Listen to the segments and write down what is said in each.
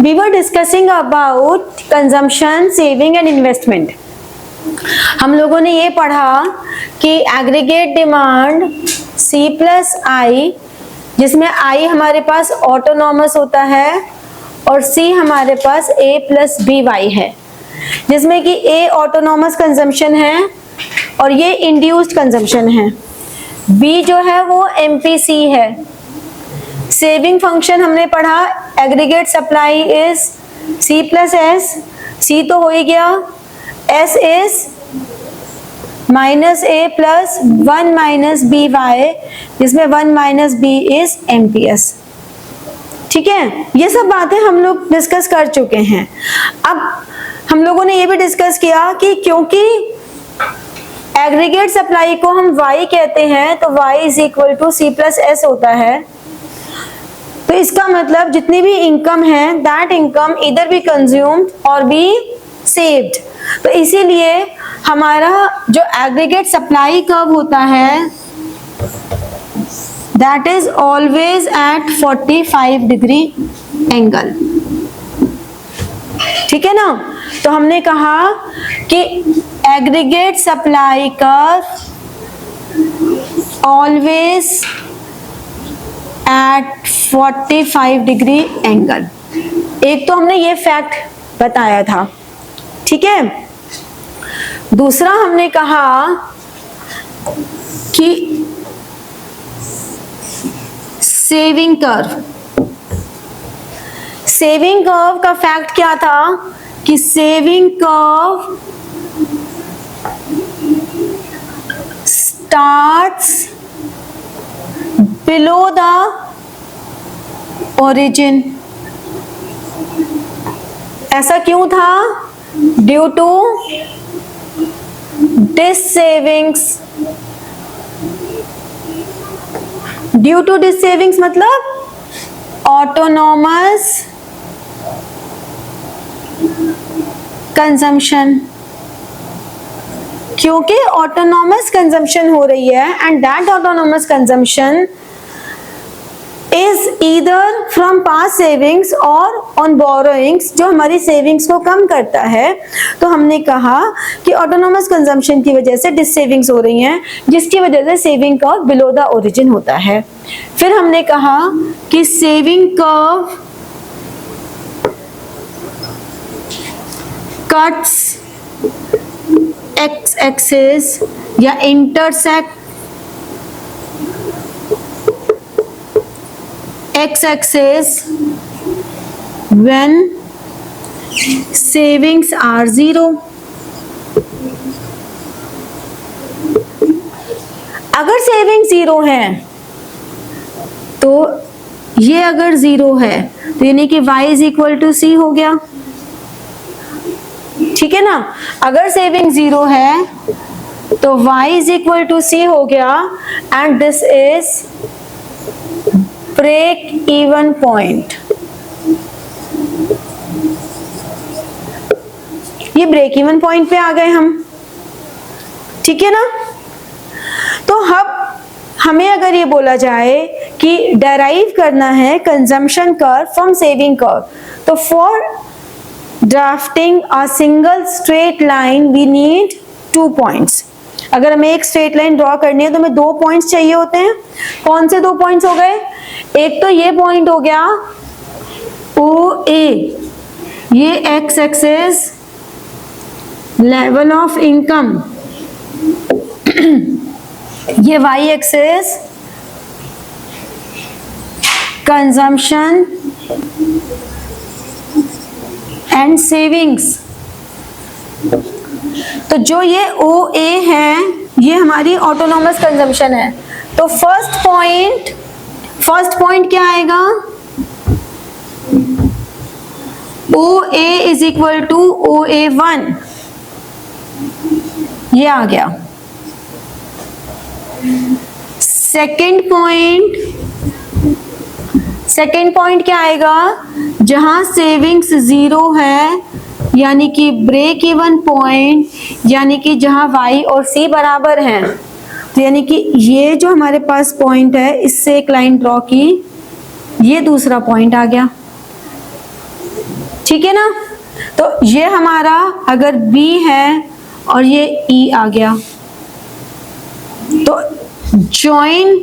we were discussing about consumption, saving and investment. हम लोगों ने ये पढ़ा कि एग्रीगेट डिमांड C प्लस आई, जिसमें I हमारे पास ऑटोनॉमस होता है और C हमारे पास A प्लस बी वाई है, जिसमें कि A ऑटोनॉमस कंजम्पशन है और ये इंड्यूस्ड कंजम्पशन है, B जो है वो MPC है। सेविंग फंक्शन हमने पढ़ा, aggregate supply is C plus S, C तो हो ही गया, S is minus A plus 1 minus B Y, जिसमें 1 माइनस बी इज MPS। ठीक है, ये सब बातें हम लोग डिस्कस कर चुके हैं। अब हम लोगों ने ये भी डिस्कस किया कि क्योंकि एग्रीगेट सप्लाई को हम Y कहते हैं तो Y is equal to C plus S होता है, तो इसका मतलब जितनी भी इनकम है दैट इनकम इधर बी कंज्यूम्ड और बी सेव्ड। तो इसीलिए हमारा जो एग्रीगेट सप्लाई कर्व होता है that is always at 45 degree angle. ठीक है ना, तो हमने कहा कि aggregate supply curve always at 45 degree angle. एक तो हमने ये फैक्ट बताया था, ठीक है। दूसरा हमने कहा कि सेविंग कर्व, सेविंग कर्व का फैक्ट क्या था कि saving curve starts below the origin. ऐसा क्यों था? Due to dissavings. Due to dissavings मतलब ऑटोनॉमस कंजम्पशन, क्योंकि ऑटोनॉमस कंजम्पशन हो रही है and that autonomous consumption is either from past savings और ऑन बोरोइंग्स, जो हमारी सेविंग्स को कम करता है। तो हमने कहा कि ऑटोनॉमस कंजम्पशन की वजह से डिस सेविंग्स हो रही हैं, जिसकी वजह से saving curve below the origin होता है। फिर हमने कहा कि saving curve cuts X axis या intersect X axis when savings are zero। अगर सेविंग जीरो है तो ये अगर जीरो है तो यानी कि y is equal to C हो गया। ठीक है ना, अगर सेविंग जीरो है तो y is equal to C हो गया and this is break even point. ये ब्रेक इवन पॉइंट पे आ गए हम। ठीक है ना, तो अब हमें अगर ये बोला जाए कि डेराइव करना है consumption curve from saving curve, तो for drafting a single straight line we need 2 points. अगर हमें एक स्ट्रेट लाइन ड्रॉ करनी है तो हमें 2 पॉइंट्स चाहिए होते हैं। कौन से 2 पॉइंट्स हो गए? एक तो ये पॉइंट हो गया OA, ये X axis level of income, ये Y axis consumption and savings. तो जो ये OA है ये हमारी ऑटोनॉमस कंजम्पशन है। तो फर्स्ट पॉइंट क्या आएगा? OA is equal to OA1, ये आ गया। सेकेंड पॉइंट क्या आएगा? जहां सेविंग्स जीरो है यानी कि ब्रेक इवन पॉइंट, यानी कि जहां y और c बराबर हैं, तो यानी कि ये जो हमारे पास पॉइंट है इससे एक लाइन ड्रॉ की, ये दूसरा पॉइंट आ गया। ठीक है ना। तो ये हमारा अगर B है और ये E आ गया, तो जॉइन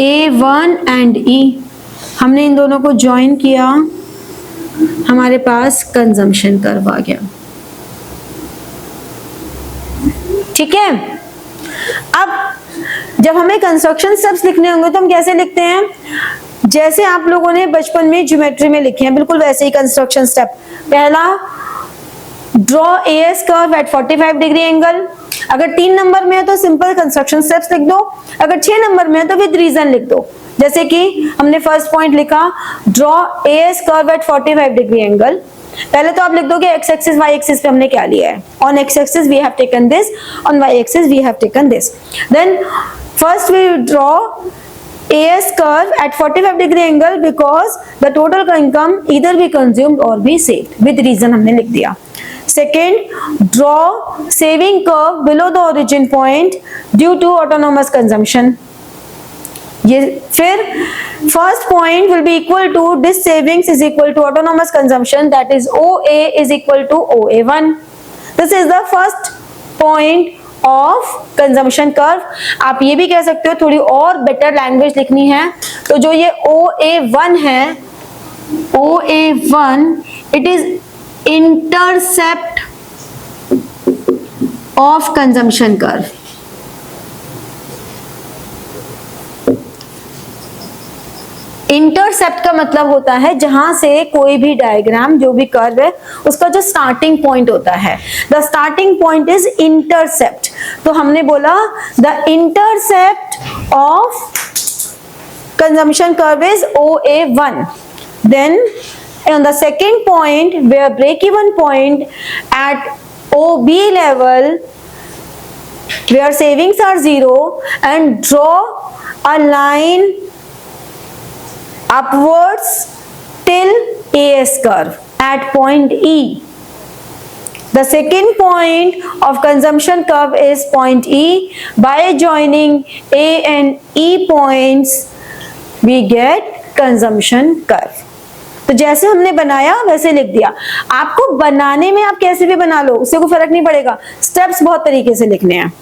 A1 एंड E, हमने इन दोनों को ज्वाइन किया, हमारे पास कंजम्पशन कर्व आ गया। ठीक है। अब जब हमें कंस्ट्रक्शन स्टेप्स लिखने होंगे तो हम कैसे लिखते हैं, जैसे आप लोगों ने बचपन में ज्योमेट्री में लिखे हैं, बिल्कुल वैसे ही कंस्ट्रक्शन स्टेप। पहला, draw as curve at 45 degree angle. अगर 3 नंबर में है तो सिंपल कंस्ट्रक्शन स्टेप्स लिख दो, अगर 6 नंबर में है तो विद रीजन लिख दो। जैसे कि हमने फर्स्ट पॉइंट लिखा, draw as curve at 45 degree angle. पहले तो आप लिख दोगे एक्स एक्सिस वाई एक्सिस पे हमने क्या लिया है, on x axis we have taken this, on y axis we have taken this. Then first we draw AS curve at 45 degree angle because the total income either be consumed or be saved, with reason हमने लिख दिया। Second, draw saving curve below the origin point due to autonomous consumption। ये फिर first point will be equal to this savings is equal to autonomous consumption, that is OA is equal to OA1। This is the first point of consumption curve. आप ये भी कह सकते हो, थोड़ी और बेटर लैंग्वेज लिखनी है तो जो ये OA1 है, OA1 it is intercept of consumption curve. Intercept का मतलब होता है जहां से कोई भी डायग्राम, जो भी कर्व है, उसका जो स्टार्टिंग पॉइंट होता है, the starting point is intercept. तो हमने बोला the intercept of consumption curve is OA1। Then on the second point where break even point at OB level where savings are 0 and draw a line upwards till AS curve at point E. The second point of consumption curve is point E. By joining A and E points, we get consumption curve. तो जैसे हमने बनाया वैसे लिख दिया। आपको बनाने में आप कैसे भी बना लो, उससे कोई फर्क नहीं पड़ेगा, स्टेप्स बहुत तरीके से लिखने हैं।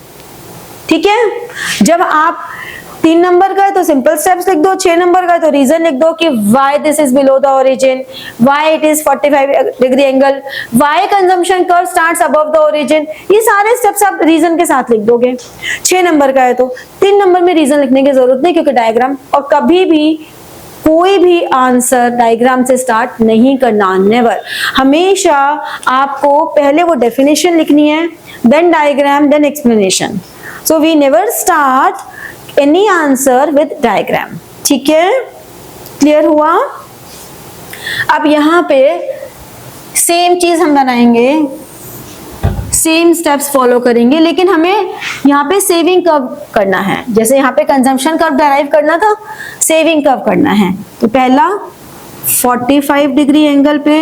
ठीक है। जब आप 3 नंबर का है तो सिंपल स्टेप्स लिख दो, 6 नंबर का है तो रीजन लिख दो कि why this is below the origin, why it is 45 degree angle, why consumption curve starts above the origin। ये सारे स्टेप्स आप रीजन के साथ लिख दोगे। 6 नंबर का है तो 3 नंबर में रीजन लिखने की जरूरत नहीं, क्योंकि डायग्राम, और कभी भी कोई भी आंसर डायग्राम से स्टार्ट नहीं करना, नेवर। हमेशा आपको पहले वो डेफिनेशन लिखनी है, then diagram, then explanation. So we never start any answer with diagram. ठीक है, क्लियर हुआ। अब यहाँ पे सेम चीज हम बनाएंगे, सेम स्टेप्स फॉलो करेंगे, लेकिन हमें यहाँ पे सेविंग कर्व करना है। जैसे यहाँ पे कंजम्पशन कर्व डराइव करना था, सेविंग कर्व करना है। तो पहला 45 डिग्री एंगल पे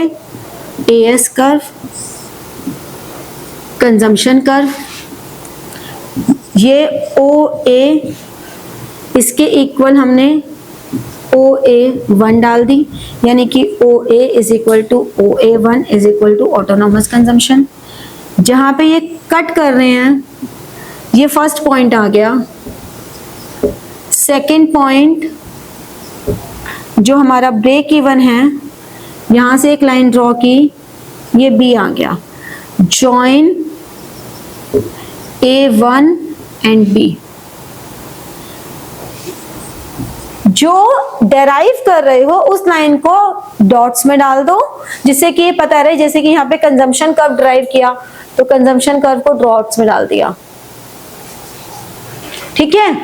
AS कर्व, कंजम्पशन कर्व, ये OA, इसके इक्वल हमने OA1 डाल दी, यानी कि OA is equal to OA1 is equal to autonomous consumption. जहां पे ये कट कर रहे हैं, ये फर्स्ट पॉइंट आ गया। सेकंड पॉइंट जो हमारा ब्रेक इवन है, यहां से एक लाइन ड्रॉ की, ये B आ गया। Join A1 and B। जो डेराइव कर रहे हो उस लाइन को डॉट्स में डाल दो, जिससे कि ये पता रहे, जैसे कि यहाँ पे कंजम्पशन कर्व ड्राइव किया तो कंजम्पशन कर्व को डॉट्स में डाल दिया। ठीक है,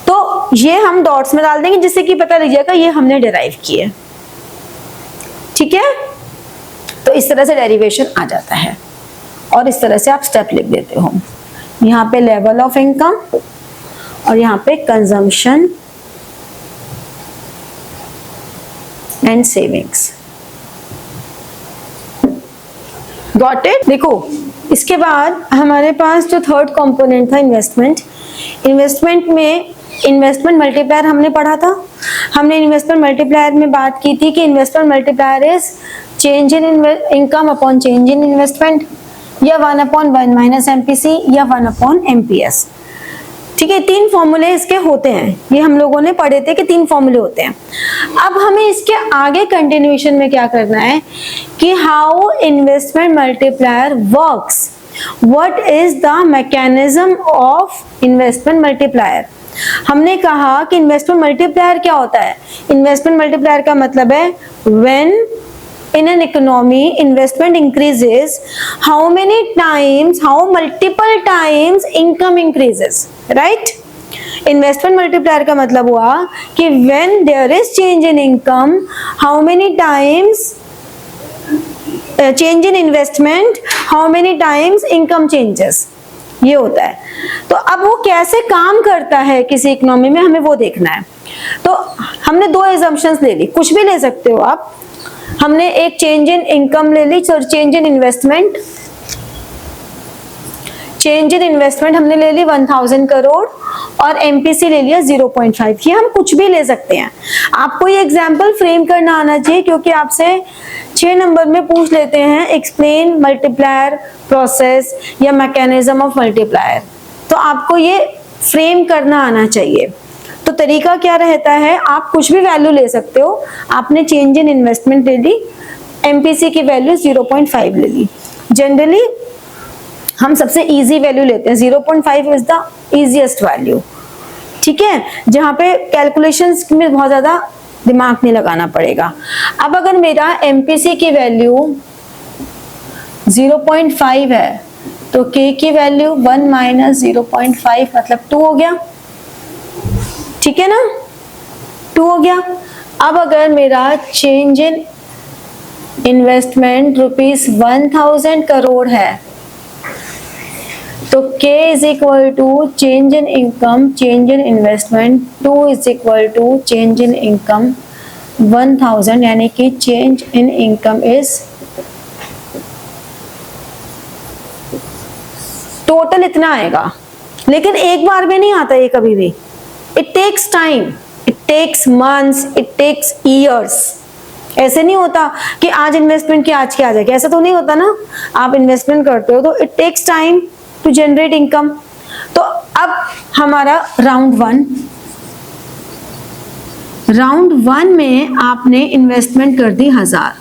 तो ये हम डॉट्स में डाल देंगे, जिससे कि पता लग जाएगा ये हमने डेराइव किए। ठीक है, तो इस तरह से डेरिवेशन आ जाता है और इस तरह से आप स्टेप लिख देते हो। यहाँ पे लेवल ऑफ इनकम और यहाँ पे consumption and savings. Got it. देखो, इसके बाद हमारे पास जो थर्ड कंपोनेंट था इन्वेस्टमेंट। इन्वेस्टमेंट में इन्वेस्टमेंट मल्टीप्लायर हमने पढ़ा था। हमने इन्वेस्टमेंट मल्टीप्लायर में बात की थी कि investment multiplier is change in income upon change in investment, या 1/1 माइनस एमपीसी, या 1/एमपीएस। ठीक है, 3 फॉर्मूले इसके होते हैं, ये हम लोगों ने पढ़े थे कि 3 फॉर्मूले होते हैं। अब हमें इसके आगे कंटिन्यूएशन में क्या करना है कि how investment multiplier works, what is the mechanism of investment multiplier. हमने कहा कि इन्वेस्टमेंट मल्टीप्लायर क्या होता है। इन्वेस्टमेंट मल्टीप्लायर का मतलब है when in an economy investment increases, how many times, how multiple times income increases, right? Investment multiplier का मतलब हुआ कि when there is change in income, how many times change in investment, how many times income changes, ये होता है। तो अब वो कैसे काम करता है किसी इकोनॉमी में, हमें वो देखना है। तो हमने 2 एजम्पशंस ले ली, कुछ भी ले सकते हो आप। हमने एक चेंज इन इनकम ले ली, sorry change in investment, change in investment हमने ले ली 1000 करोड़, और एमपीसी ले लिया 0.5। ये हम कुछ भी ले सकते हैं। आपको ये एग्जांपल फ्रेम करना आना चाहिए, क्योंकि आपसे 6 नंबर में पूछ लेते हैं एक्सप्लेन मल्टीप्लायर प्रोसेस या मैकेनिज्म ऑफ मल्टीप्लायर, तो आपको ये फ्रेम करना आना चाहिए। तो तरीका क्या रहता है, आप कुछ भी वैल्यू ले सकते हो। आपने चेंज इन इन्वेस्टमेंट ले ली, एमपीसी की वैल्यू 0.5 ले ली। जनरली हम सबसे इजी वैल्यू लेते हैं, 0.5 इज द इजीएस्ट वैल्यू। ठीक है, जहां पे कैलकुलेशंस में बहुत ज्यादा दिमाग नहीं लगाना पड़ेगा। अब अगर मेरा एमपीसी की वैल्यू 0.5 है तो के की वैल्यू 1 माइनस 0.5 मतलब 2 हो गया। ठीक है ना, 2 हो गया। अब अगर मेरा चेंज इन इन्वेस्टमेंट ₹1000 करोड़ है तो K is equal to change in income change in investment 2 is equal to change in income 1000, यानी कि change in income is total इतना आएगा। लेकिन एक बार में नहीं आता ये कभी भी, it takes time, it takes months, it takes years. ऐसे नहीं होता कि आज इन्वेस्टमेंट की आज की आ जाएगी, ऐसा तो नहीं होता ना। आप इन्वेस्टमेंट करते हो तो it takes time to generate income. तो अब हमारा राउंड वन में आपने इन्वेस्टमेंट कर दी 1000।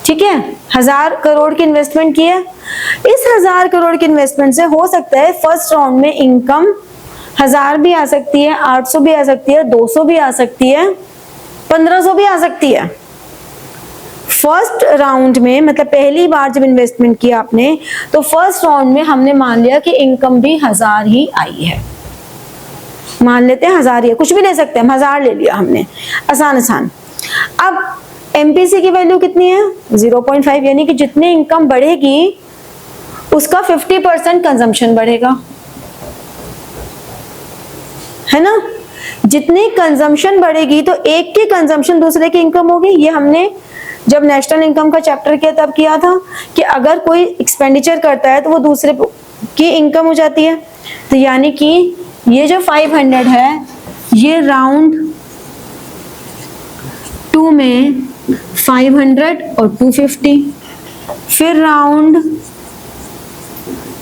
ठीक है, 1000 करोड़ की इन्वेस्टमेंट की है। इस 1000 करोड़ की इन्वेस्टमेंट से हो सकता है फर्स्ट राउंड में इनकम 1000 भी आ सकती है, 800 भी आ सकती है, 200 भी आ सकती है, 1500 भी आ सकती है। फर्स्ट राउंड में मतलब पहली बार जब इन्वेस्टमेंट किया आपने, तो फर्स्ट राउंड में हमने मान लिया कि इनकम भी 1000 ही आई है। मान लेते हैं 1000 ही है, कुछ भी ले सकते हैं, 1000 ले लिया हमने, आसान। अब एमपीसी की वैल्यू कितनी है 0.5, यानी कि जितनी इनकम बढ़ेगी उसका 50% कंजम्पशन बढ़ेगा, है ना। जितनी कंजम्पशन बढ़ेगी तो एक की कंजम्पशन दूसरे की इनकम होगी। ये हमने जब नेशनल इनकम का चैप्टर किया तब किया था कि अगर कोई एक्सपेंडिचर करता है तो वो दूसरे की इनकम हो जाती है। तो यानी कि ये जो 500 है ये राउंड 2 में 500 और 250, फिर राउंड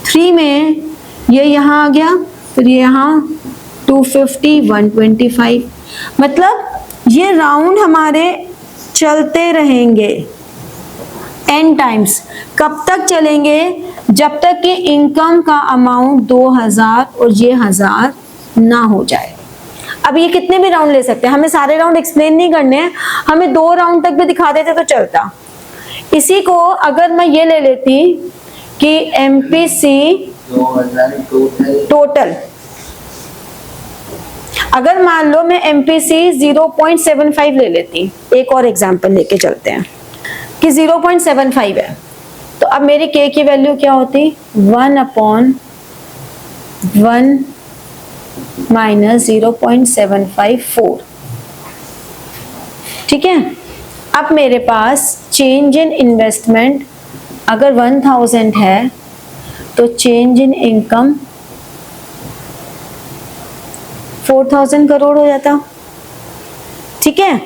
3 में ये यहाँ आ गया, फिर ये यहाँ 250, 125। मतलब ये राउंड हमारे चलते रहेंगे n टाइम्स। कब तक चलेंगे? जब तक कि इनकम का अमाउंट 2000 और ये 1000 ना हो जाए। अब ये कितने भी राउंड ले सकते हैं, हमें सारे राउंड एक्सप्लेन नहीं करने हैं, हमें 2 राउंड तक भी दिखा देते तो चलता। इसी को अगर मैं ये ले लेती कि एमपीसी टोटल, अगर मान लो मैं एमपीसी 0.75 ले लेती, एक और एग्जांपल लेके चलते हैं कि 0.75 है, तो अब मेरी के की वैल्यू क्या होती 1/1 माइनस 0.754। ठीक है, अब मेरे पास चेंज इन इन्वेस्टमेंट अगर 1000 है तो चेंज इन इनकम 4,000 करोड़ हो जाता। ठीक है,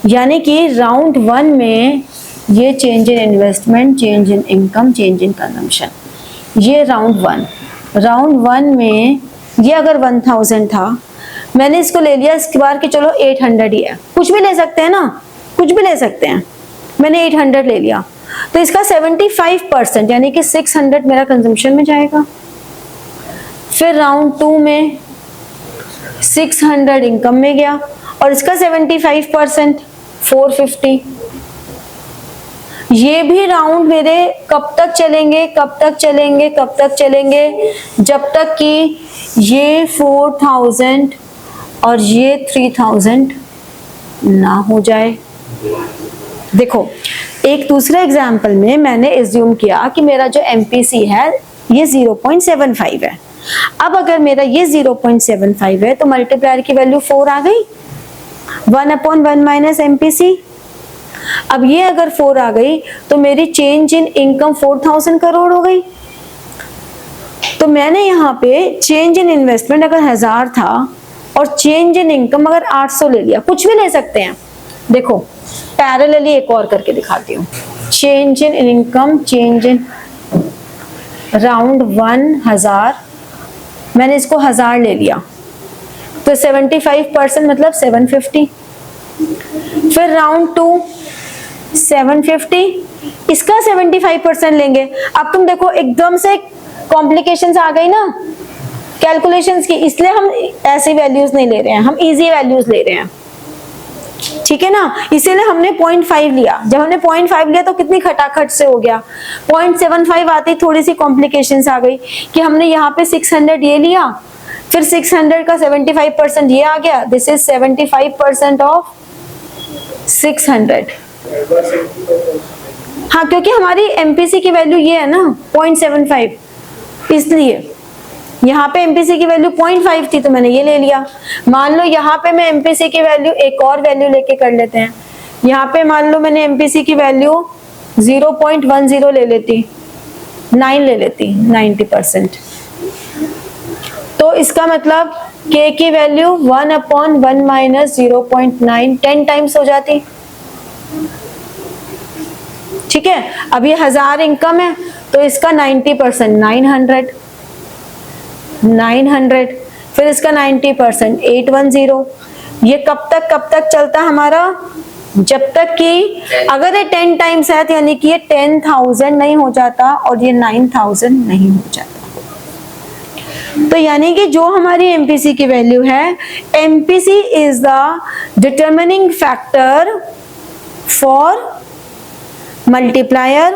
यानी कि राउंड 1 में ये change in investment, change in income, change in consumption, ये राउंड 1 में ये अगर 1000 था, मैंने इसको ले लिया इसके बार कि चलो 800 ही है, कुछ भी ले सकते हैं ना, कुछ भी ले सकते हैं, मैंने 800 ले लिया, तो इसका 75% यानी कि 600 मेरा कंजम्पशन में जाएगा। फिर राउंड 2 में 600 इनकम में गया और इसका 75% 450। ये भी राउंड मेरे कब तक चलेंगे, कब तक चलेंगे, कब तक चलेंगे, जब तक कि ये 4000 और ये 3000 ना हो जाए। देखो, एक दूसरे एग्जाम्पल में मैंने एज्यूम किया कि मेरा जो एमपीसी है ये 0.75 है। अब अगर मेरा ये 0.75 है तो मल्टीप्लायर की वैल्यू 4 आ गई, 1/1 माइनस एमपीसी। अब ये अगर 4 आ गई तो मेरी चेंज इन इनकम 4000 करोड़ हो गई। तो मैंने यहाँ पे चेंज इन इन्वेस्टमेंट अगर 1000 था और चेंज इन इनकम अगर 800 ले लिया, कुछ भी ले सकते हैं। देखो पैरेलली एक और करके दिखाती हूँ। Change in income, change in round 1 1000, मैंने इसको 1000 ले लिया तो 75% मतलब 750। फिर राउंड 2 750, इसका 75% लेंगे। अब तुम देखो एकदम से कॉम्प्लिकेशंस आ गई ना कैलकुलेशंस की, इसलिए हम ऐसी वैल्यूज नहीं ले रहे हैं, हम इजी वैल्यूज ले रहे हैं। ठीक है ना, इसीलिए हमने 0.5 लिया। जब हमने 0.5 लिया तो कितनी खटाखट से हो गया। 0.75 आती थोड़ी सी कॉम्प्लिकेशंस आ गई कि हमने यहाँ पे 600 ये लिया, फिर 600 का 75% ये आ गया, दिस इज 75% ऑफ 600। हाँ, क्योंकि हमारी एमपीसी की वैल्यू ये है ना 0.75, इसलिए यहाँ पे एमपीसी की वैल्यू 0.5 थी तो मैंने ये ले लिया। मान लो यहाँ पे मैं एमपीसी की वैल्यू एक और वैल्यू लेके कर लेते हैं। यहाँ पे मान लो मैंने एमपीसी की वैल्यू 0.10 ले लेती, 9 ले लेती, 90%। तो इसका मतलब k की वैल्यू 1/1 माइनस 0.9 10 टाइम्स हो जाती। ठीक है, अब ये 1000 इनकम है तो इसका 90% 900, फिर इसका 90% 810। ये कब तक चलता हमारा, जब तक कि अगर ये 10 टाइम्स है तो यानी कि ये 10,000 नहीं हो जाता और ये 9,000 नहीं हो जाता। तो यानी कि जो हमारी एमपीसी की वैल्यू है, MPC is the determining factor for multiplier,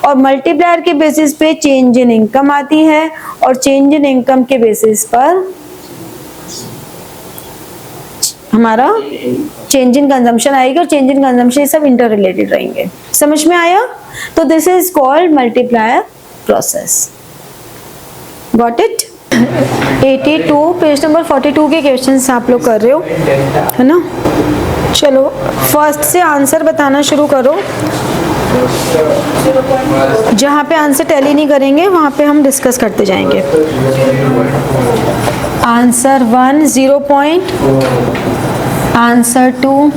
और मल्टीप्लायर के बेसिस पे चेंज इन इनकम आती है और चेंज इन इनकम के बेसिस पर हमारा चेंज इन कंजम्पशन आएगी और चेंज इन कंजम्पशन सब इंटर रिलेटेड रहेंगे। समझ में आया? तो this is called multiplier process. Got it? 82 page number 42 के क्वेश्चंस आप लोग कर रहे हो, है ना? चलो फर्स्ट से आंसर बताना शुरू करो। जहाँ पे आंसर टैली नहीं करेंगे वहाँ पे हम डिस्कस करते जाएंगे। आंसर 1 0 पॉइंट, आंसर 2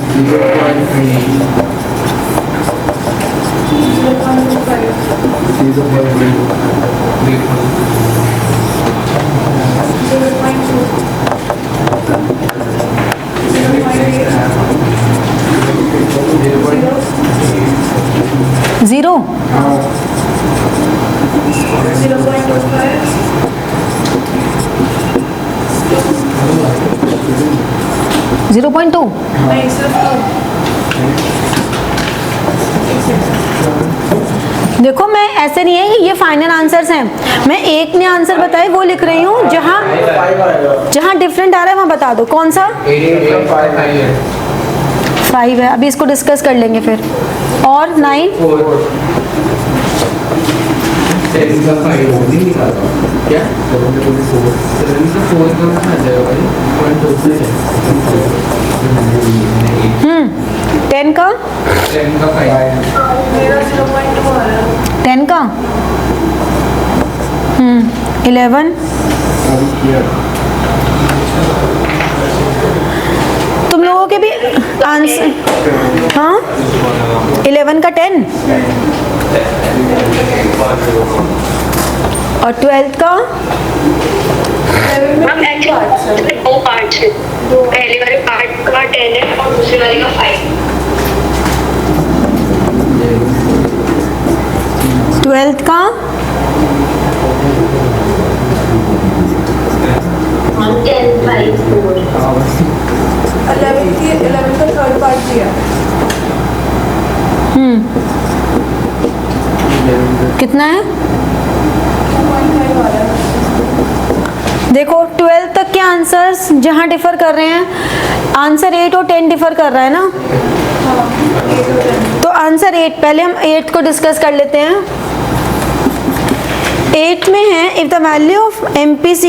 0 0.2 देखो, मैं ऐसे नहीं है कि ये फाइनल आंसर्स हैं, मैं एक ने आंसर बताए वो लिख रही हूँ। जहाँ डिफरेंट आ रहा है वहाँ बता दो। कौन सा? 5 है, अभी इसको डिस्कस कर लेंगे फिर। और 9 10 का 10 का 11 तुम लोगों के भी आंसर, हाँ 11 का 10 और 12th का मैम एक्चुअली दो पार्ट है, पहले वाले पार्ट का 10 है और दूसरे वाले का 5। 12th का 10 5 4। 11 का थर्ड पार्ट दिया। कितना है? देखो 12 तक के आंसर्स जहां डिफर कर रहे हैं, आंसर 8 और 10 डिफर कर रहा है ना, तो आंसर 8, पहले हम 8 को डिस्कस कर लेते हैं। 8 में है if the value of MPC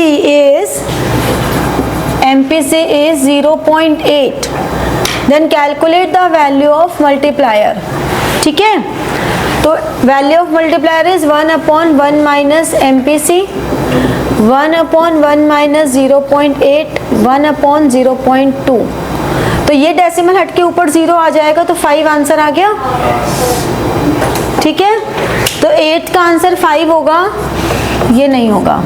is 0.8 then calculate the value of multiplier. ठीक है, तो value of multiplier is 1/1 minus MPC, 1/1 minus 0.8, 1/0.2। तो ये डेसिमल हट के ऊपर 0 आ जाएगा तो 5 आंसर आ गया। ठीक है, तो 8 का आंसर 5 होगा, ये नहीं होगा।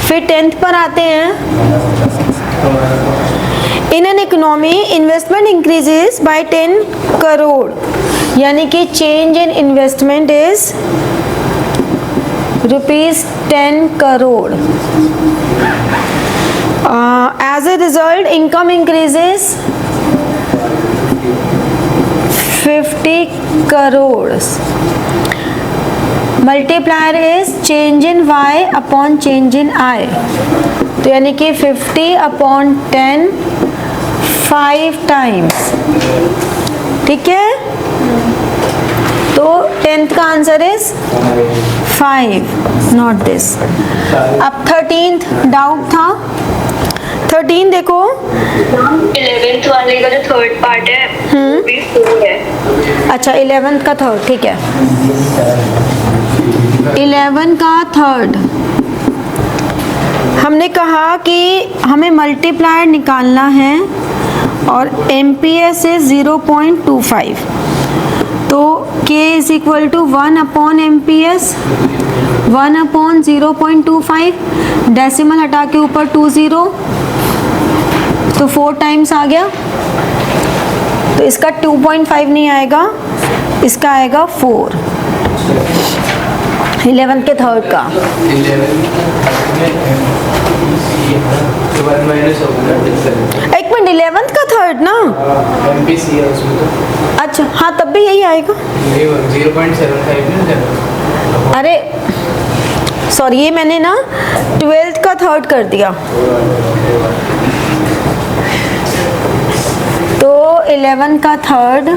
फिर 10th पर आते हैं। In an economy investment increases by 10 crore, यानी कि change in investment is ₹10 crore. As a result income increases 50 crore. Multiplier is change in Y upon change in I, तो यानी कि 50/10 5 टाइम्स। ठीक है, तो 10th का आंसर इज 5, नॉट दिस। अब 13th डाउट था। 13 देखो, 11th वाले का जो थर्ड पार्ट है वो भी 4 है। अच्छा 11th का थर्ड, ठीक है। 11 का थर्ड हमने कहा कि हमें मल्टीप्लायर निकालना है और MPS is 0.25, तो K is equal to 1/MPS, 1/0.25, decimal हटा के ऊपर 20, तो 4 टाइम्स आ गया। तो इसका 2.5 नहीं आएगा, इसका आएगा 4। 11th के थर्ड का 1 मिनट, 11th का थर्ड ना, MPC है उसमें तो। अच्छा हाँ, तब भी यही आएगा। 0.75 अरे सॉरी, ये मैंने ना 12th का थर्ड कर दिया। तो 11 का थर्ड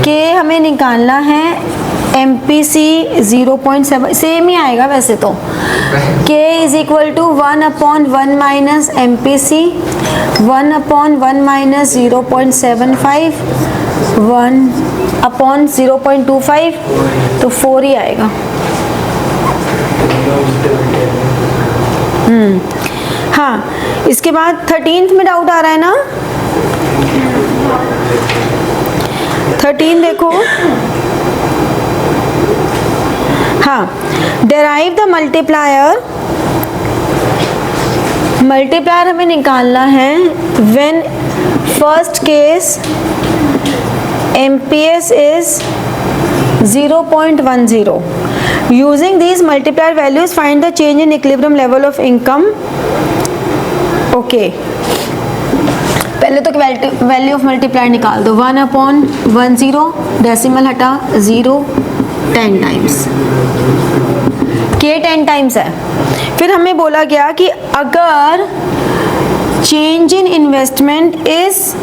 के हमें निकालना है MPC 0.7, सेम ही आएगा वैसे तो। K is equal to 1/1 minus MPC, 1/1 minus 0.75, 1/0.25, तो 4 ही आएगा। हाँ, इसके बाद 13th में डाउट आ रहा है ना। 13 देखो, हाँ, डेराइव द मल्टीप्लायर। मल्टीप्लायर हमें निकालना है when first case MPS is 0.10. Using these multiplier values, find the change in equilibrium level of income. Okay. पहले तो वैल्यू ऑफ मल्टीप्लायर निकाल दो। 1/10, डेसिमल हटा 0, 10 टाइम्स। K 10 टाइम्स है। फिर हमें बोला गया कि अगर change in investment is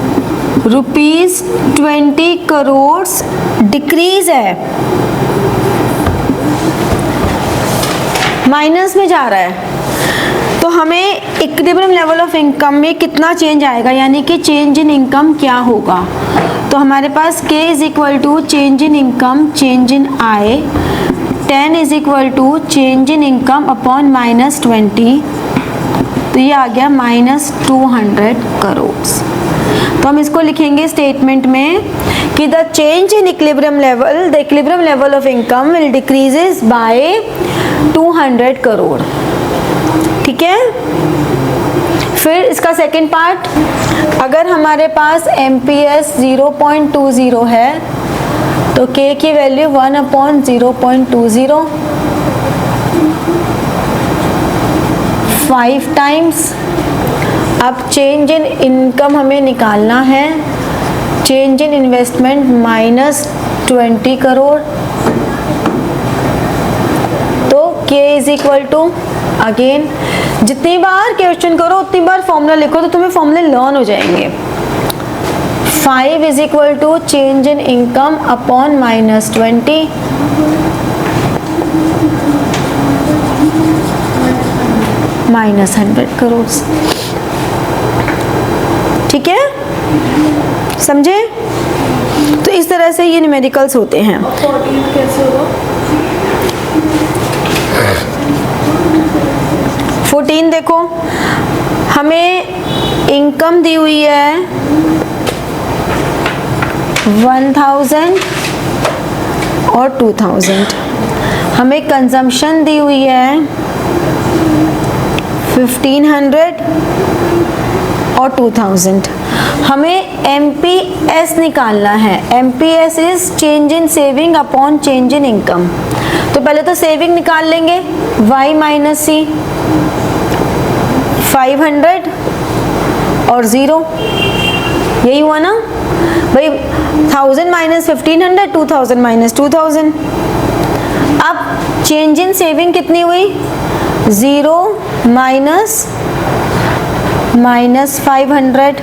₹20 crore decrease है, माइनस में जा रहा है, तो हमें इक्विलिब्रियम लेवल ऑफ इनकम में कितना चेंज आएगा, यानी कि चेंज इन इनकम क्या होगा। तो हमारे पास K is equal to change in income change in I, 10 is equal to change in income upon -20, तो तो ये आ गया -200 करोड़। तो हम इसको लिखेंगे स्टेटमेंट में कि the change in equilibrium level, the equilibrium level of income will decreases by 200 crore. ठीक है। फिर इसका सेकंड पार्ट, अगर हमारे पास MPS 0.20 है तो K की वैल्यू 1/0.20, 5 टाइम्स। अब चेंज इन इनकम हमें निकालना है, चेंज इन इन्वेस्टमेंट -20 करोड़। तो K is equal to, again जितनी बार क्वेश्चन करो उतनी बार फॉर्मूला लिखो तो तुम्हें फॉर्मूले लर्न हो जाएंगे। 5 is equal to change in income upon -20, -100 crore. ठीक है, समझे? तो इस तरह से ये न्यूमेरिकल्स होते हैं। 14 कैसे होगा? 14 देखो, हमें इनकम दी हुई है 1000 और 2000, हमें कंजम्पशन दी हुई है 1500 और 2000। हमें MPS निकालना है। MPS is change in saving upon change in income. तो पहले तो सेविंग निकाल लेंगे, Y माइनस C, 500 और 0, यही हुआ ना भाई। 1000 माइनस 1500, 2000 माइनस 2000। अब चेंज इन सेविंग कितनी हुई? 0 माइनस 500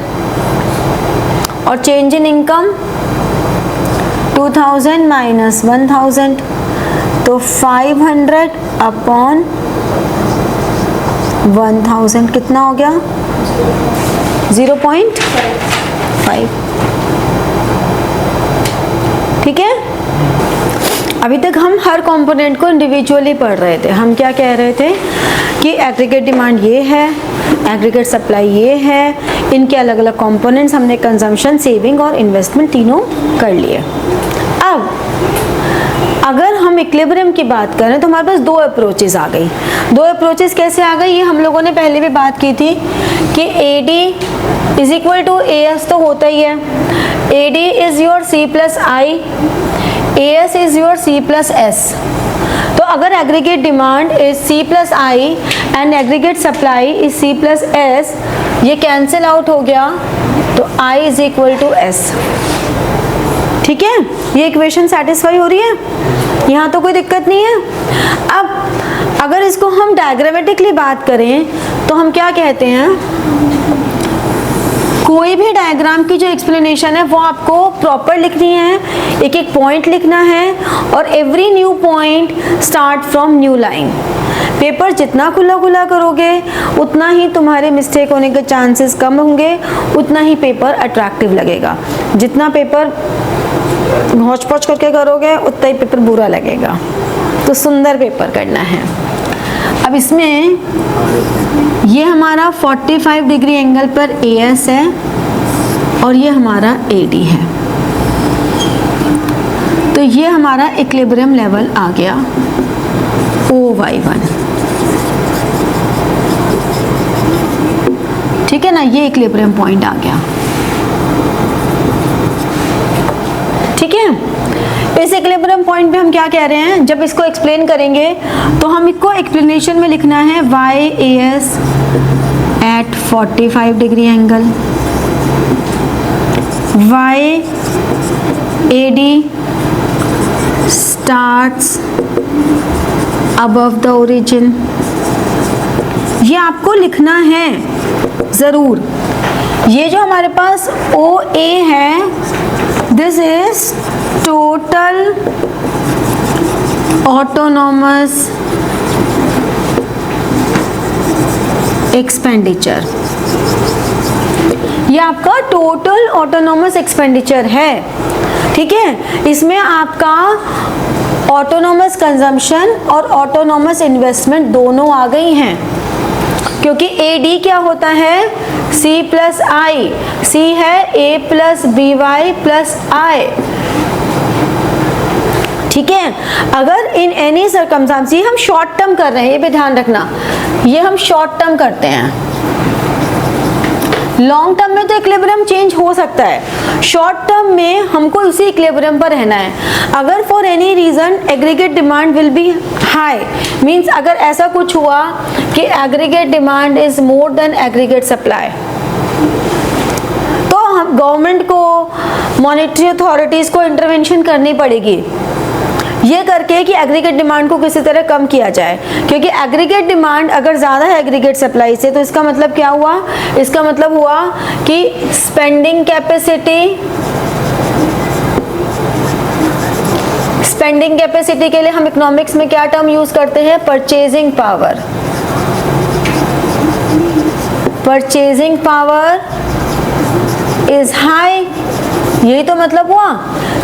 और चेंज इन इनकम 2000 माइनस 1000, तो 500 अपॉन 1000 कितना हो गया? 0.5। ठीक है। अभी तक हम हर कंपोनेंट को इंडिविजुअली पढ़ रहे थे। हम क्या कह रहे थे कि एग्रीगेट डिमांड ये है, एग्रीगेट सप्लाई ये है, इनके अलग अलग कंपोनेंट्स हमने कंजम्पशन, सेविंग और इन्वेस्टमेंट तीनों कर लिए। अब अगर हम इक्विलिब्रियम की बात करें तो हमारे पास दो अप्रोचेस आ गई। दो अप्रोचेस कैसे आ गई? ये हम लोगों ने पहले भी बात की थी कि AD is equal to AS तो होता ही है। AD is your C plus I, AS is your C plus S। तो अगर aggregate demand is C plus I and aggregate supply is C plus S, ये कैंसिल आउट हो गया तो I is equal to S। ठीक है, ये equation satisfy हो रही है, यहाँ तो कोई दिक्कत नहीं है। अब अगर इसको हम डायग्रामेटिकली बात करें तो हम क्या कहते हैं, कोई भी डायग्राम की जो एक्सप्लेनेशन है वो आपको प्रॉपर लिखनी है, एक एक पॉइंट लिखना है और every new point start from new line. Paper जितना खुला खुला करोगे उतना ही तुम्हारे मिस्टेक होने के चांसेस कम होंगे, उतना ही पेपर अट्रैक्टिव लगेगा। जितना पेपर घोंच पोंच करके करोगे उतना ही पेपर बुरा लगेगा। तो सुंदर पेपर करना है। अब इसमें ये हमारा 45 डिग्री एंगल पर AS है और ये हमारा AD है। तो ये हमारा इक्विलिब्रियम लेवल आ गया OY1। ठीक है ना, ये इक्विलिब्रियम पॉइंट आ गया। ठीक है, इस इक्विलिब्रियम पॉइंट पे हम क्या कह रहे हैं, जब इसको एक्सप्लेन करेंगे तो हम इसको एक्सप्लेनेशन में लिखना है YAS at 45 degree angle, YAD starts above the origin. ये आपको लिखना है ज़रूर। ये जो हमारे पास OA है, this is total autonomous expenditure. ये आपका टोटल ऑटोनॉमस एक्सपेंडिचर है। ठीक है, इसमें आपका ऑटोनॉमस कंजम्पशन और ऑटोनॉमस इन्वेस्टमेंट दोनों आ गई हैं, क्योंकि AD क्या होता है, C प्लस आई, C है A plus BY plus I, ठीक है। अगर इन एनी सर्कमस्टांस, ये हम शॉर्ट टर्म कर रहे हैं, ये भी ध्यान रखना, ये हम शॉर्ट टर्म करते हैं। लॉन्ग टर्म में तो इक्विलिब्रियम चेंज हो सकता है, शॉर्ट टर्म में हमको उसी इक्विलिब्रियम पर रहना है। अगर for any reason aggregate demand will be high, means अगर ऐसा कुछ हुआ कि aggregate demand is more than aggregate supply, तो हम गवर्नमेंट को, मॉनेटरी अथॉरिटीज को इंटरवेंशन करनी पड़ेगी, ये करके कि एग्रीगेट डिमांड को किसी तरह कम किया जाए। क्योंकि एग्रीगेट डिमांड अगर ज़्यादा है एग्रीगेट सप्लाई से, तो इसका मतलब क्या हुआ, इसका मतलब हुआ कि स्पेंडिंग कैपेसिटी के लिए हम इकोनॉमिक्स में क्या टर्म यूज करते हैं, purchasing power. Purchasing power is high, यही तो मतलब हुआ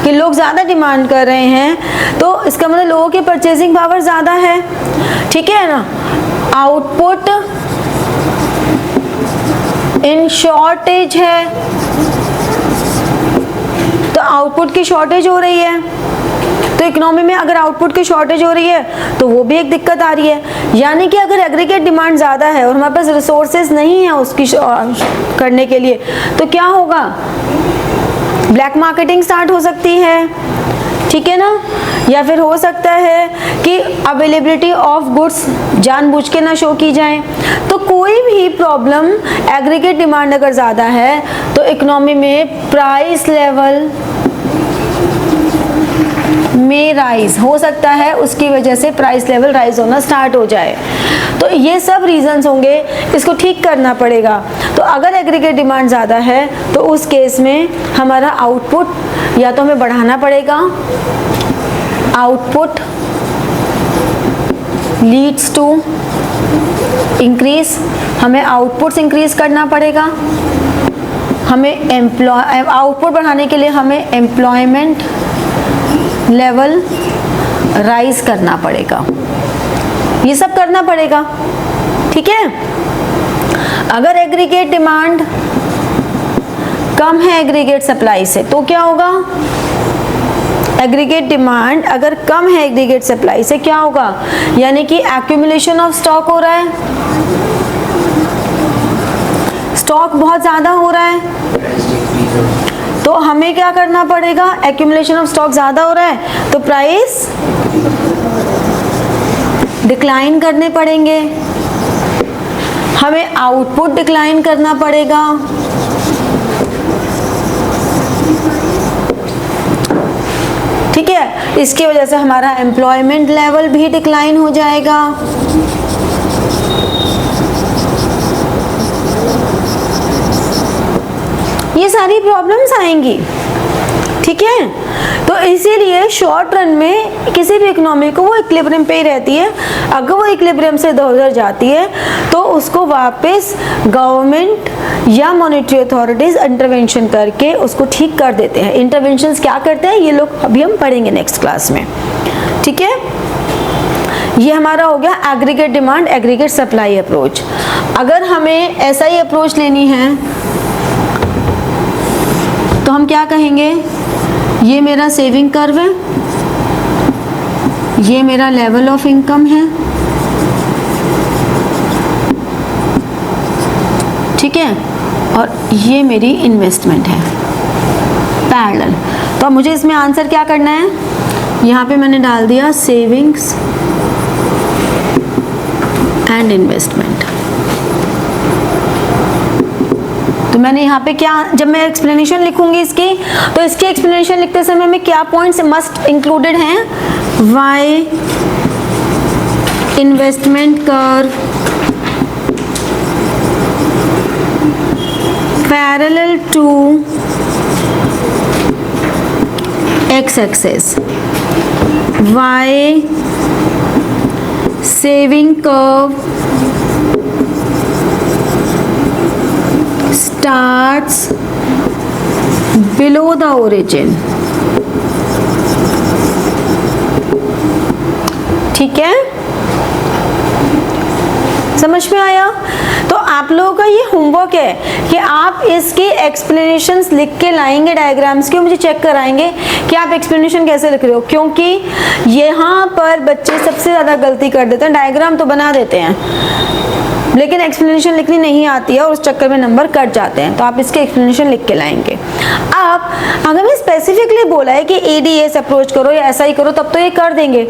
कि लोग ज़्यादा डिमांड कर रहे हैं, तो इसका मतलब लोगों की परचेजिंग पावर ज़्यादा है, ठीक है ना। आउटपुट इन शॉर्टेज है, तो आउटपुट की शॉर्टेज हो रही है, तो इकोनॉमी में अगर आउटपुट की शॉर्टेज हो रही है तो वो भी एक दिक्कत आ रही है। यानी कि अगर एग्रीगेट डिमांड ज़्यादा है और हमारे पास रिसोर्सेज नहीं है उसकी करने के लिए, तो क्या होगा, ब्लैक मार्केटिंग स्टार्ट हो सकती है, ठीक है ना। या फिर हो सकता है कि अवेलेबिलिटी ऑफ गुड्स जानबूझ के ना शो की जाए। तो कोई भी प्रॉब्लम, एग्रीगेट डिमांड अगर ज़्यादा है तो इकोनॉमी में प्राइस लेवल में राइज हो सकता है, उसकी वजह से प्राइस लेवल राइज होना स्टार्ट हो जाए। तो ये सब रीजंस होंगे, इसको ठीक करना पड़ेगा। तो अगर एग्रीगेट डिमांड ज़्यादा है तो उस केस में हमारा आउटपुट या तो हमें बढ़ाना पड़ेगा, आउटपुट लीड्स टू इंक्रीज, हमें आउटपुट्स इंक्रीज करना पड़ेगा, हमें आउटपुट बढ़ाने के लिए हमें एम्प्लॉयमेंट लेवल राइज करना पड़ेगा, ये सब करना पड़ेगा, ठीक है। अगर एग्रीगेट डिमांड कम है एग्रीगेट सप्लाई से तो क्या होगा, एग्रीगेट डिमांड अगर कम है एग्रीगेट सप्लाई से क्या होगा, यानी कि एक्यूमुलेशन ऑफ स्टॉक हो रहा है, स्टॉक बहुत ज़्यादा हो रहा है, तो हमें क्या करना पड़ेगा, एक्यूमुलेशन ऑफ स्टॉक ज़्यादा हो रहा है तो प्राइस डिक्लाइन करने पड़ेंगे, हमें आउटपुट डिक्लाइन करना पड़ेगा, ठीक है। इसकी वजह से हमारा एम्प्लॉयमेंट लेवल भी डिक्लाइन हो जाएगा। ये सारी प्रॉब्लम्स आएंगी, ठीक है। तो इसीलिए शॉर्ट रन में किसी भी इकोनॉमी को वो इक्विलिब्रियम पे ही रहती है। अगर वो इक्विलिब्रियम से इधर जाती है तो उसको वापस गवर्नमेंट या मॉनेटरी अथॉरिटीज इंटरवेंशन करके उसको ठीक कर देते हैं। इंटरवेंशंस क्या करते हैं ये लोग अभी हम पढ़ेंगे नेक्स्ट क्लास में, ठीक है। ये हमारा हो गया aggregate demand aggregate supply approach. अगर हमें ऐसा ही अप्रोच लेनी है तो हम क्या कहेंगे, ये मेरा सेविंग कर्व है, ये मेरा लेवल ऑफ इनकम है, ठीक है, और ये मेरी इन्वेस्टमेंट है पैरेलल। तो अब मुझे इसमें आंसर क्या करना है, यहाँ पे मैंने डाल दिया सेविंग्स एंड इन्वेस्टमेंट। तो मैंने यहाँ पे क्या, जब मैं एक्सप्लेनेशन लिखूंगी इसकी, तो इसकी एक्सप्लेनेशन लिखते समय में क्या पॉइंट्स मस्ट इंक्लूडेड हैं, y investment curve parallel to x axis, y saving curve starts below the origin ठीक है, समझ में आया? तो आप लोगों का ये होमवर्क है कि आप इसकी एक्सप्लेनेशंस लिख के लाएंगे डायग्राम्स के, मुझे चेक कराएंगे कि आप एक्सप्लेनेशन कैसे लिख रहे हो, क्योंकि यहाँ पर बच्चे सबसे ज़्यादा गलती कर देते हैं। डायग्राम तो बना देते हैं लेकिन एक्सप्लेनेशन लिखनी नहीं आती है और उस चक्कर में नंबर कट जाते हैं। तो आप इसके एक्सप्लेनेशन लिख के लाएंगे। आप अगर मैं स्पेसिफिकली बोला है कि ADS अप्रोच करो या ऐसा ही करो तब तो ये कर देंगे।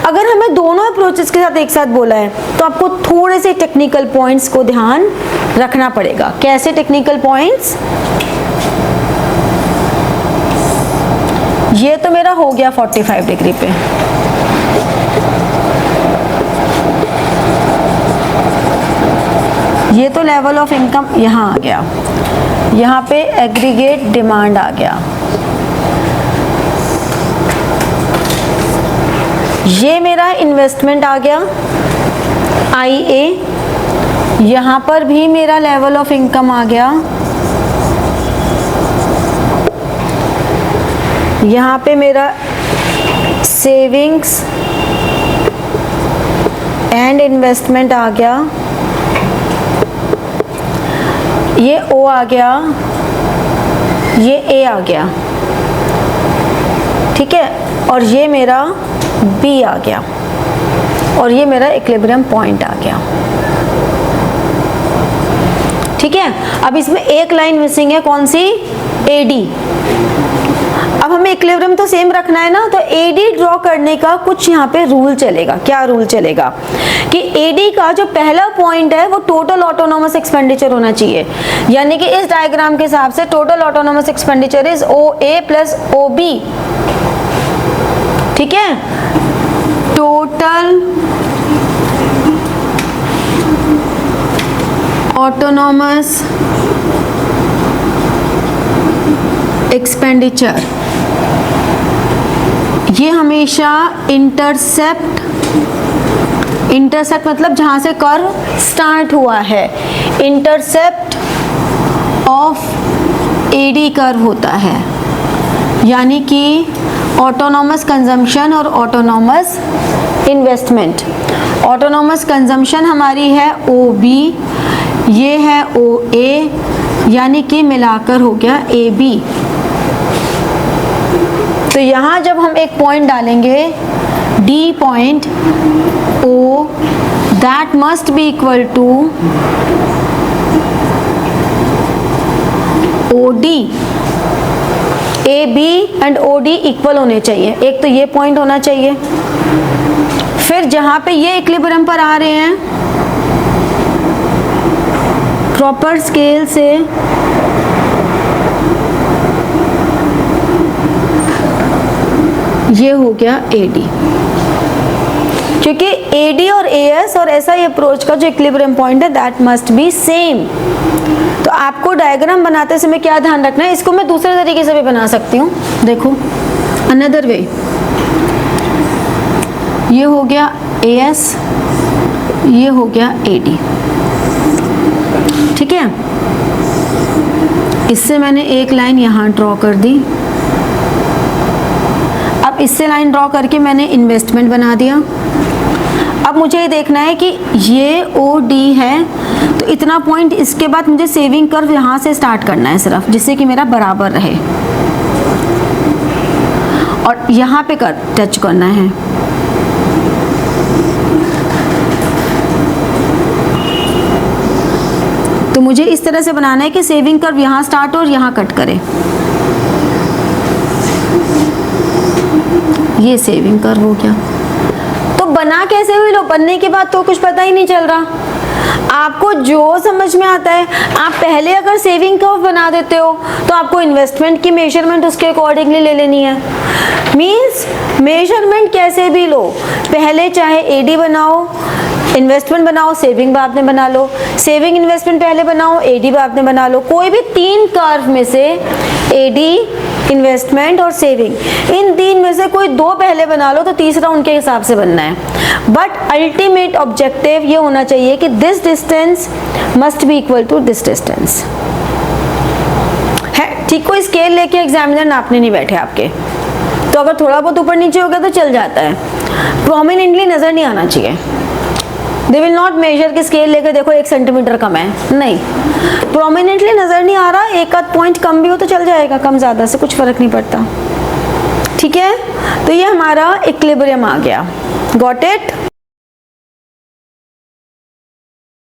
अगर हमें दोनों अप्रोचेस के साथ एक साथ बोला है तो आपको थोड़े से टेक्निकल पॉइंट्स को ध्यान रखना पड़ेगा। कैसे टेक्निकल पॉइंट्स? ये तो मेरा हो गया 45 डिग्री पे, ये तो लेवल ऑफ इनकम यहाँ आ गया, यहाँ पे एग्रीगेट डिमांड आ गया, ये मेरा इन्वेस्टमेंट आ गया IA, यहाँ पर भी मेरा लेवल ऑफ इनकम आ गया, यहाँ पे मेरा सेविंग्स एंड इन्वेस्टमेंट आ गया, ये O आ गया, ये A आ गया, ठीक है, और ये मेरा B आ गया, और ये मेरा इक्विलिब्रियम पॉइंट आ गया। ठीक है, अब इसमें एक लाइन मिसिंग है, कौन सी? AD। अब हमें इक्विलिब्रियम तो सेम रखना है ना, तो AD ड्रॉ करने का कुछ यहाँ पे रूल चलेगा। क्या रूल चलेगा कि AD का जो पहला पॉइंट है वो टोटल ऑटोनॉमस एक्सपेंडिचर होना चाहिए, यानी कि इस डायग्राम के हिसाब से total autonomous expenditure is OA plus OB। ठीक है, टोटल ऑटोनॉमस एक्सपेंडिचर, ये हमेशा इंटरसेप्ट मतलब जहां से कर्व स्टार्ट हुआ है, इंटरसेप्ट ऑफ AD कर्व होता है, यानी कि ऑटोनॉमस कंजम्पशन और ऑटोनॉमस इन्वेस्टमेंट। ऑटोनॉमस कंजम्पशन हमारी है OB, ये है OA, यानी कि मिलाकर हो गया AB। तो यहाँ जब हम एक पॉइंट डालेंगे D point O, that must be equal to OD। AB and OD equal होने चाहिए, एक तो ये पॉइंट होना चाहिए। फिर जहाँ पे ये इक्विलिब्रियम पर आ रहे हैं, प्रॉपर स्केल से ये हो गया AD, क्योंकि AD और AS और SI अप्रोच का जो इक्विलिब्रियम पॉइंट है दैट मस्ट बी सेम। तो आपको डायग्राम बनाते समय क्या ध्यान रखना है, इसको मैं दूसरे तरीके से भी बना सकती हूँ। देखो, अनदर वे, ये हो गया AS, ये हो गया AD। ठीक है, इससे मैंने एक लाइन यहाँ ड्रॉ कर दी। अब इससे लाइन ड्रॉ करके मैंने इन्वेस्टमेंट बना दिया। अब मुझे ये देखना है कि ये OD है, तो इतना पॉइंट इसके बाद मुझे सेविंग कर्व यहाँ से स्टार्ट करना है सिर्फ, जिससे कि मेरा बराबर रहे, और यहाँ पे टच करना है। तो मुझे इस तरह से बनाना है कि सेविंग कर्व यहाँ स्टार्ट हो और यहाँ कट करे। ये सेविंग कर्व हो गया। तो बना कैसे हुई लो, बनने के बाद तो कुछ पता ही नहीं चल रहा। आपको जो समझ में आता है, आप पहले अगर सेविंग कर्व बना देते हो तो आपको इन्वेस्टमेंट की मेजरमेंट उसके अकॉर्डिंगली ले लेनी है। मीन्स मेजरमेंट कैसे भी लो, पहले चाहे AD बनाओ, इन्वेस्टमेंट बनाओ, सेविंग बाद में बना लो, सेविंग इन्वेस्टमेंट पहले बनाओ, AD बाद में बना लो। कोई भी तीन कर्व में से AD, इन्वेस्टमेंट और सेविंग, इन तीन में से कोई दो पहले बना लो, तो तीसरा उनके हिसाब से बनना है। बट अल्टीमेट ऑब्जेक्टिव ये होना चाहिए कि this distance must be equal to this distance है। ठीक, कोई स्केल लेके एग्जामिनर नापने नहीं बैठे आपके, तो अगर थोड़ा बहुत ऊपर नीचे हो गया तो चल जाता है, प्रोमिनेंटली नजर नहीं आना चाहिए। दे विल नॉट मेजर कि स्केल लेकर देखो 1 सेंटीमीटर कम है, नहीं, प्रोमिनेंटली नजर नहीं आ रहा, एक आध पॉइंट कम भी हो तो चल जाएगा, कम ज्यादा से कुछ फर्क नहीं पड़ता। ठीक है, तो ये हमारा इक्विलिब्रियम आ गया। Got it?